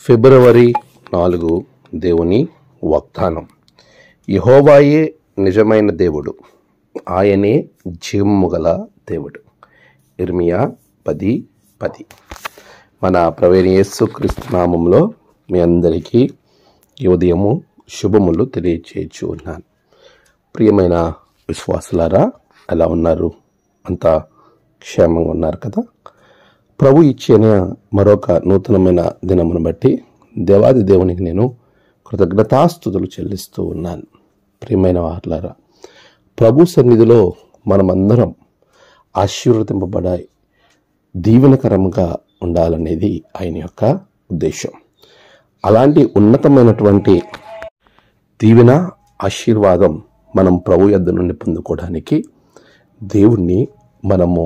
ఫిబ్రవరి 4 దేవుని వాగ్దానం. యెహోవాయే నిజమైన దేవుడు, ఆయనే జీవము గల దేవుడు. ఇర్మియా 10:10. మన ప్రభువైన యేసుక్రీస్తు నామములో మీ అందరికీ ఈ ఉదయము శుభములు తెలియచేయచ్చు ఉన్నాను. ప్రియమైన విశ్వాసులారా, ఎలా ఉన్నారు? అంతా క్షేమంగా ఉన్నారు కదా? ప్రభు ఇచ్చిన మరొక నూతనమైన దినమును బట్టి దేవాది దేవునికి నేను కృతజ్ఞతాస్తుతులు చెల్లిస్తూ ఉన్నాను. ప్రియమైన వారులారా, ప్రభు సన్నిధిలో మనమందరం ఆశీర్వదింపబడాయి దీవెనకరంగా ఉండాలనేది ఆయన యొక్క ఉద్దేశం. అలాంటి ఉన్నతమైనటువంటి దీవెన ఆశీర్వాదం మనం ప్రభు యొద్ద నుండి పొందుకోవడానికి దేవుణ్ణి మనము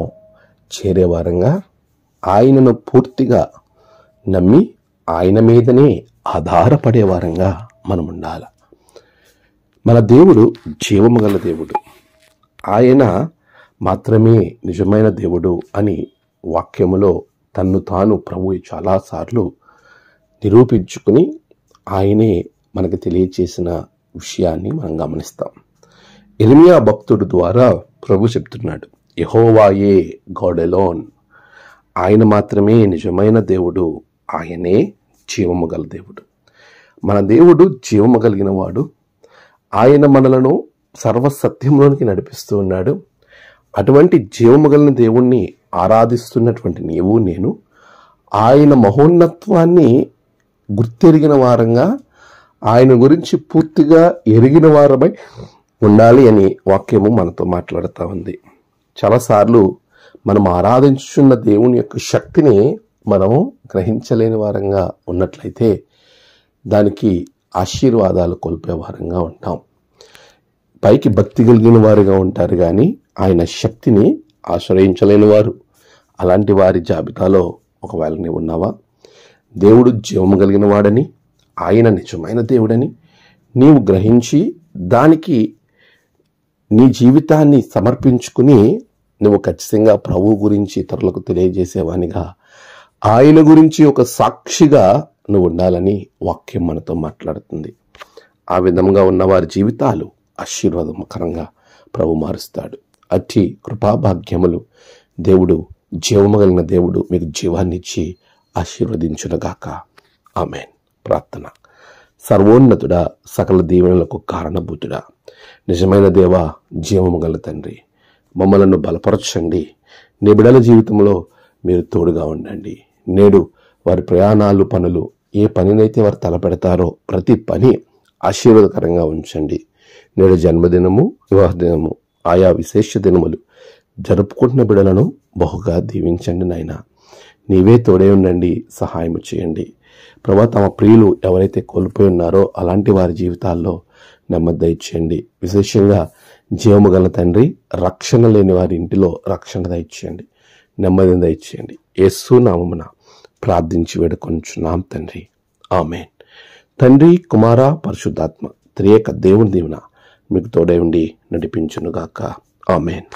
చేరేవారంగా, ఆయనను పూర్తిగా నమ్మి ఆయన మీదనే ఆధారపడే వారంగా మనం ఉండాలి. మన దేవుడు జీవము గల దేవుడు, ఆయన మాత్రమే నిజమైన దేవుడు అని వాక్యములో తన్ను తాను ప్రభు చాలాసార్లు నిరూపించుకుని ఆయనే మనకు తెలియచేసిన విషయాన్ని మనం గమనిస్తాం. ఇర్మియా భక్తుడు ద్వారా ప్రభు చెప్తున్నాడు, యెహోవాయే గాడ్ అలోన్, ఆయన మాత్రమే నిజమైన దేవుడు, ఆయనే జీవము గల దేవుడు. మన దేవుడు జీవము కలిగిన వాడు. ఆయన మనలను సర్వసత్యంలోనికి నడిపిస్తూ ఉన్నాడు. అటువంటి జీవము కలిగిన దేవుణ్ణి ఆరాధిస్తున్నటువంటి నీవు నేను ఆయన మహోన్నత్వాన్ని గుర్తెరిగిన వారంగా, ఆయన గురించి పూర్తిగా ఎరిగిన వారమై ఉండాలి అని వాక్యము మనతో మాట్లాడుతూ ఉంది. చాలాసార్లు మనం ఆరాధించున్న దేవుని యొక్క శక్తిని మనము గ్రహించలేని వారంగా ఉన్నట్లయితే దానికి ఆశీర్వాదాలు కోల్పోయే వారంగా ఉంటాం. పైకి భక్తి కలిగిన వారుగా ఉంటారు కానీ ఆయన శక్తిని ఆశ్రయించలేని వారు. అలాంటి వారి జాబితాలో ఒకవేళ నీవు ఉన్నావా? దేవుడు జీవము కలిగిన వాడని, ఆయన నిజమైన దేవుడని నీవు గ్రహించి దానికి నీ జీవితాన్ని సమర్పించుకుని నువ్వు ఖచ్చితంగా ప్రభు గురించి ఇతరులకు తెలియజేసేవానిగా, ఆయన గురించి ఒక సాక్షిగా నువ్వు ఉండాలని వాక్యం మనతో మాట్లాడుతుంది. ఆ విధంగా ఉన్న వారి జీవితాలు ఆశీర్వాదకరంగా ప్రభు మారుస్తాడు. అట్టి కృపాభాగ్యములు దేవుడు, జీవము కలిగిన దేవుడు మీకు జీవాన్ని ఇచ్చి ఆశీర్వదించునుగాక. ఆమేన్. ప్రార్థన. సర్వోన్నతుడా, సకల దీవెనలకు కారణభూతుడా, నిజమైన దేవా, జీవము గల తండ్రి, మమ్మలను బలపరచండి. నీ బిడ్డల జీవితంలో మీరు తోడుగా ఉండండి. నేడు వారి ప్రయాణాలు, పనులు, ఏ పనినైతే వారు తలపెడతారో ప్రతి పని ఆశీర్వాదకరంగా ఉంచండి. నేడు జన్మదినము, వివాహ దినము, ఆయా విశేష దినములు జరుపుకుంటున్న బిడ్డలను బహుగా దీవించండి నాయన. నీవే తోడే ఉండండి, సహాయం చేయండి ప్రభా. తమ ప్రియులు ఎవరైతే కోల్పోయి ఉన్నారో అలాంటి వారి జీవితాల్లో నెమ్మది దయచేయండి. విశేషంగా జీవము గల తండ్రి, రక్షణ లేని వారి ఇంటిలో రక్షణ దయచేయండి, నెమ్మదిని దయచేయండి. యేసు నామమున ప్రార్థించి వేడుకొనుచున్నాం తండ్రి. ఆమేన్. తండ్రి, కుమార, పరిశుద్ధాత్మ త్రియేక దేవుని దీవెన మీకు తోడై ఉండి నడిపించునుగాక. ఆమేన్.